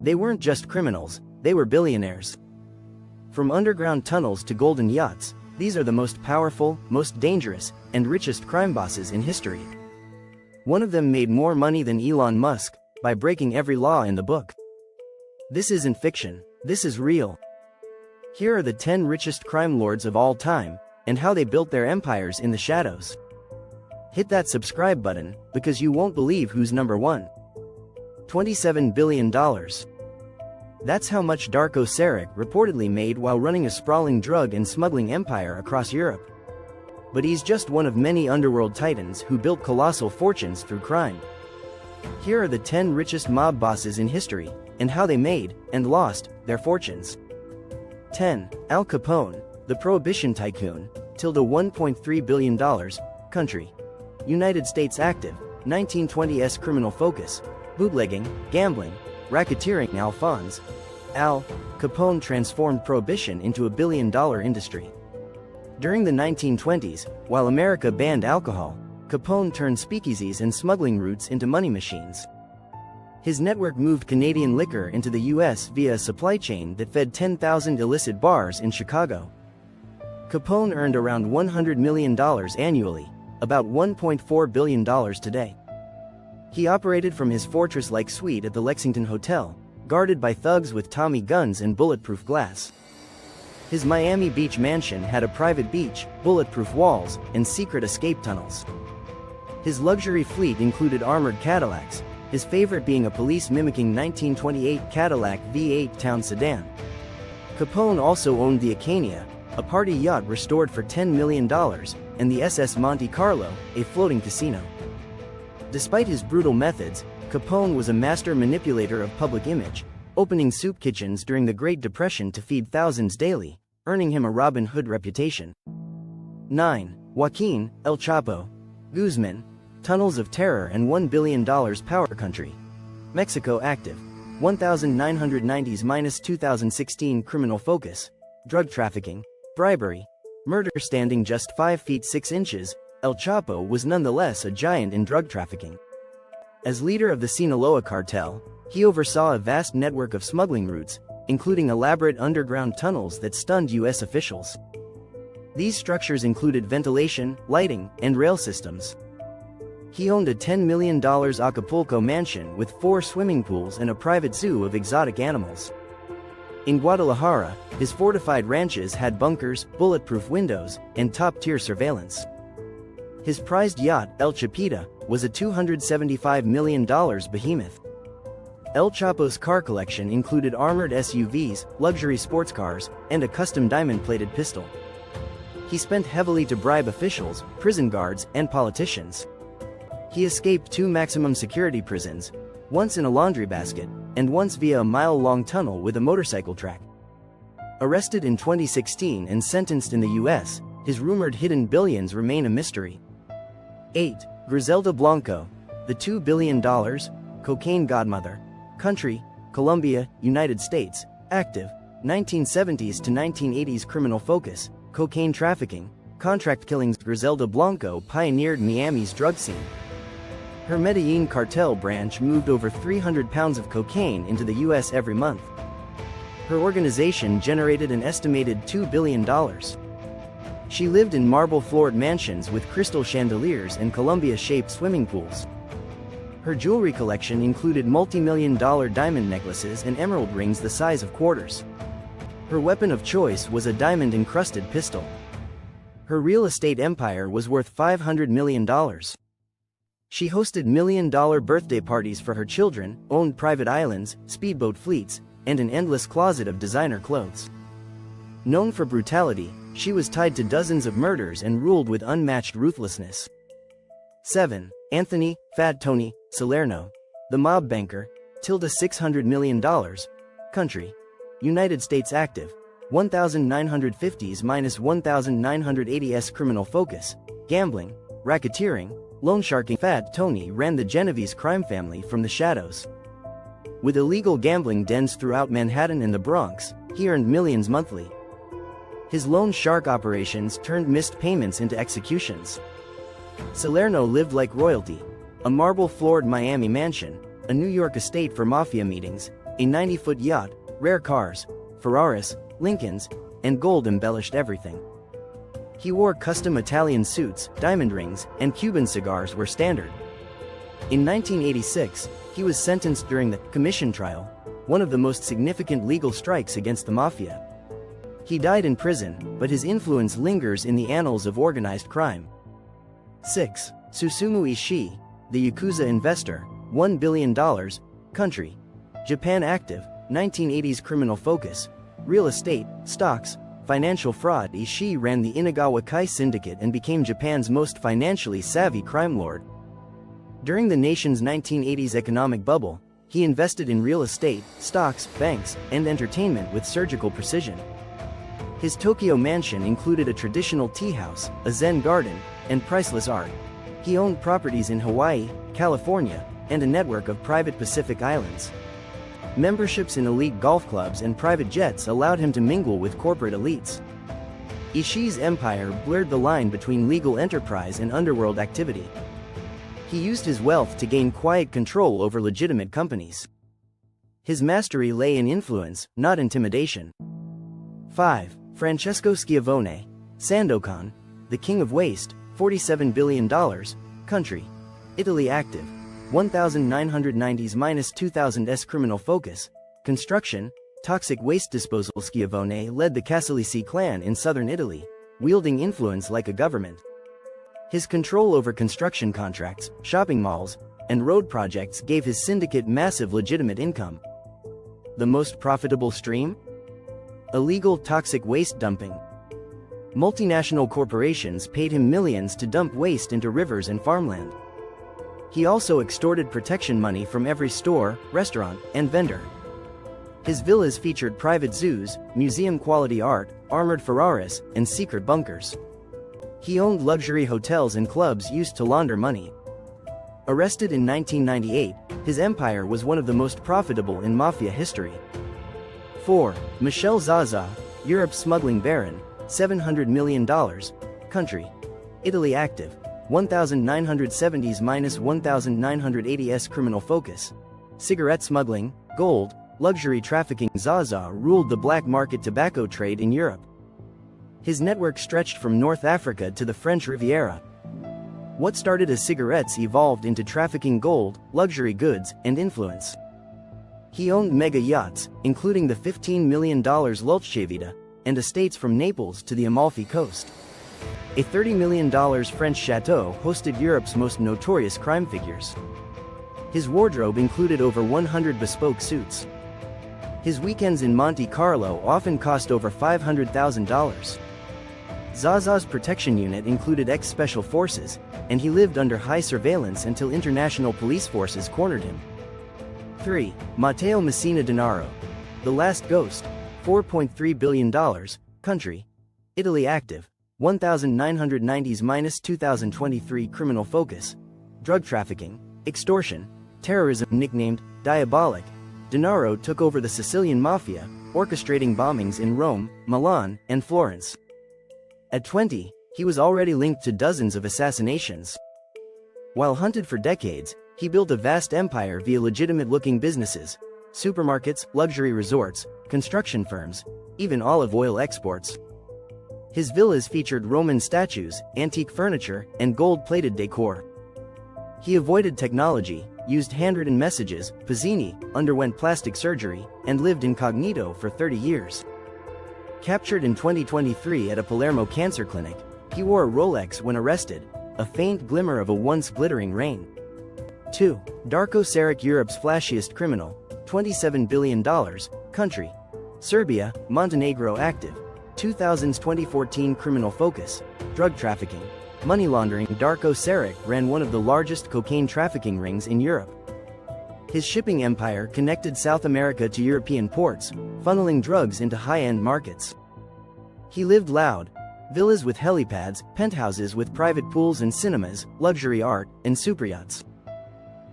They weren't just criminals, they were billionaires. From underground tunnels to golden yachts, these are the most powerful, most dangerous, and richest crime bosses in history. One of them made more money than Elon Musk, by breaking every law in the book. This isn't fiction, this is real. Here are the 10 richest crime lords of all time, and how they built their empires in the shadows. Hit that subscribe button, because you won't believe who's number 1. $27 billion. That's how much Darko Šarić reportedly made while running a sprawling drug and smuggling empire across Europe. But he's just one of many underworld titans who built colossal fortunes through crime. Here are the 10 richest mob bosses in history, and how they made, and lost, their fortunes. 10. Al Capone, the Prohibition tycoon, $1.3 billion, country. United States active, 1920s criminal focus, bootlegging, gambling, racketeering. Alphonse Al Capone transformed prohibition into a billion-dollar industry. During the 1920s, while America banned alcohol, Capone turned speakeasies and smuggling routes into money machines. His network moved Canadian liquor into the US via a supply chain that fed 10,000 illicit bars in Chicago. Capone earned around $100 million annually, about $1.4 billion today. He operated from his fortress-like suite at the Lexington Hotel, guarded by thugs with Tommy guns and bulletproof glass. His Miami Beach mansion had a private beach, bulletproof walls, and secret escape tunnels. His luxury fleet included armored Cadillacs, his favorite being a police-mimicking 1928 Cadillac V8 town sedan. Capone also owned the Acania, a party yacht restored for $10 million, and the SS Monte Carlo, a floating casino. Despite his brutal methods, Capone was a master manipulator of public image, opening soup kitchens during the Great Depression to feed thousands daily, earning him a Robin Hood reputation. 9. Joaquin El Chapo Guzman, tunnels of terror and $1 billion power country. Mexico active, 1990s-2016 criminal focus, drug trafficking, bribery, murder. Standing just 5 feet 6 inches, El Chapo was nonetheless a giant in drug trafficking. As leader of the Sinaloa cartel, he oversaw a vast network of smuggling routes, including elaborate underground tunnels that stunned U.S. officials. These structures included ventilation, lighting, and rail systems. He owned a $10 million Acapulco mansion with 4 swimming pools and a private zoo of exotic animals. In Guadalajara, his fortified ranches had bunkers, bulletproof windows, and top-tier surveillance. His prized yacht, El Chapita, was a $275 million behemoth. El Chapo's car collection included armored SUVs, luxury sports cars, and a custom diamond-plated pistol. He spent heavily to bribe officials, prison guards, and politicians. He escaped 2 maximum security prisons, once in a laundry basket, and once via a mile-long tunnel with a motorcycle track. Arrested in 2016 and sentenced in the US, his rumored hidden billions remain a mystery. 8. Griselda Blanco, the $2 billion cocaine godmother, country, Colombia, United States, active, 1970s to 1980s criminal focus, cocaine trafficking, contract killings. Griselda Blanco pioneered Miami's drug scene. Her Medellin cartel branch moved over 300 pounds of cocaine into the US every month. Her organization generated an estimated $2 billion. She lived in marble-floored mansions with crystal chandeliers and Columbia-shaped swimming pools. Her jewelry collection included multi-million-dollar diamond necklaces and emerald rings the size of quarters. Her weapon of choice was a diamond-encrusted pistol. Her real estate empire was worth $500 million. She hosted million-dollar birthday parties for her children, owned private islands, speedboat fleets, and an endless closet of designer clothes. Known for brutality, she was tied to dozens of murders and ruled with unmatched ruthlessness. 7. Anthony Fat Tony Salerno, the mob banker, $600 million, country, United States active, 1950s-1980s criminal focus, gambling, racketeering, loan sharking. Fat Tony ran the Genovese crime family from the shadows. With illegal gambling dens throughout Manhattan and the Bronx, he earned millions monthly. His loan shark operations turned missed payments into executions. Salerno lived like royalty, a marble-floored Miami mansion, a New York estate for mafia meetings, a 90-foot yacht, rare cars, Ferraris, Lincolns, and gold embellished everything. He wore custom Italian suits, diamond rings, and Cuban cigars were standard. In 1986, he was sentenced during the commission trial, one of the most significant legal strikes against the Mafia. He died in prison, but his influence lingers in the annals of organized crime. 6. Susumu Ishii, the Yakuza investor, $1 billion, country. Japan active, 1980s criminal focus, real estate, stocks, financial fraud. Ishii ran the Inagawa Kai syndicate and became Japan's most financially savvy crime lord. During the nation's 1980s economic bubble, he invested in real estate, stocks, banks, and entertainment with surgical precision. His Tokyo mansion included a traditional tea house, a Zen garden, and priceless art. He owned properties in Hawaii, California, and a network of private Pacific islands. Memberships in elite golf clubs and private jets allowed him to mingle with corporate elites. Ishii's empire blurred the line between legal enterprise and underworld activity. He used his wealth to gain quiet control over legitimate companies. His mastery lay in influence, not intimidation. 5. Francesco Schiavone, Sandokan, the king of waste, $47 billion, country. Italy active, 1990s-2000s criminal focus, construction, toxic waste disposal. Schiavone led the Casalisi clan in southern Italy, wielding influence like a government. His control over construction contracts, shopping malls, and road projects gave his syndicate massive legitimate income. The most profitable stream? Illegal toxic waste dumping. Multinational corporations paid him millions to dump waste into rivers and farmland. He also extorted protection money from every store, restaurant, and vendor. His villas featured private zoos, museum-quality art, armored Ferraris, and secret bunkers. He owned luxury hotels and clubs used to launder money. Arrested in 1998, his empire was one of the most profitable in Mafia history. 4. Michele Zaza, Europe's smuggling baron, $700 million, country. Italy active, 1970s-1980s criminal focus, cigarette smuggling, gold, luxury trafficking. Zaza ruled the black market tobacco trade in Europe. His network stretched from North Africa to the French Riviera. What started as cigarettes evolved into trafficking gold, luxury goods, and influence. He owned mega yachts, including the $15 million Lulcevita, and estates from Naples to the Amalfi Coast. A $30 million French chateau hosted Europe's most notorious crime figures. His wardrobe included over 100 bespoke suits. His weekends in Monte Carlo often cost over $500,000. Zaza's protection unit included ex-special forces, and he lived under high surveillance until international police forces cornered him. 3. Matteo Messina Denaro, the last ghost, $4.3 billion, country. Italy active, 1990s-2023 criminal focus, drug trafficking, extortion, terrorism. Nicknamed Diabolic, Denaro took over the Sicilian Mafia, orchestrating bombings in Rome, Milan, and Florence. At 20, he was already linked to dozens of assassinations. While hunted for decades, he built a vast empire via legitimate-looking businesses, supermarkets, luxury resorts, construction firms, even olive oil exports. His villas featured Roman statues, antique furniture, and gold-plated decor. He avoided technology, used handwritten messages. Pizzini underwent plastic surgery, and lived incognito for 30 years. Captured in 2023 at a Palermo cancer clinic, he wore a Rolex when arrested, a faint glimmer of a once glittering rain. 2. Darko Šarić, Europe's flashiest criminal, $27 billion, country. Serbia, Montenegro active, 2000s-2014 criminal focus, drug trafficking, money laundering. Darko Šarić ran one of the largest cocaine trafficking rings in Europe. His shipping empire connected South America to European ports, funneling drugs into high-end markets. He lived loud, villas with helipads, penthouses with private pools and cinemas, luxury art, and superyachts.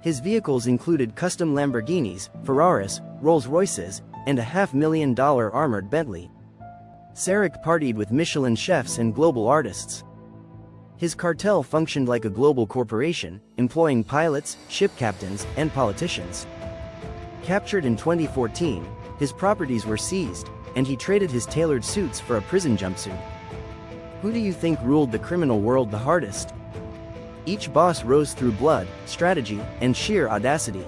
His vehicles included custom Lamborghinis, Ferraris, Rolls-Royces, and a $500,000 armored Bentley. Šarić partied with Michelin chefs and global artists. His cartel functioned like a global corporation, employing pilots, ship captains, and politicians. Captured in 2014, his properties were seized, and he traded his tailored suits for a prison jumpsuit. Who do you think ruled the criminal world the hardest? Each boss rose through blood, strategy, and sheer audacity.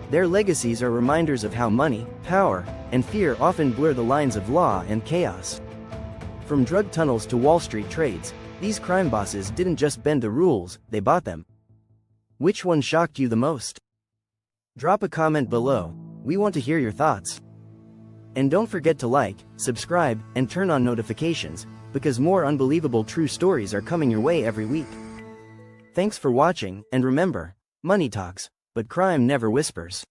Their legacies are reminders of how money, power, and fear often blur the lines of law and chaos. From drug tunnels to Wall Street trades, these crime bosses didn't just bend the rules, they bought them. Which one shocked you the most? Drop a comment below, we want to hear your thoughts. And don't forget to like, subscribe, and turn on notifications, because more unbelievable true stories are coming your way every week. Thanks for watching, and remember, money talks, but crime never whispers.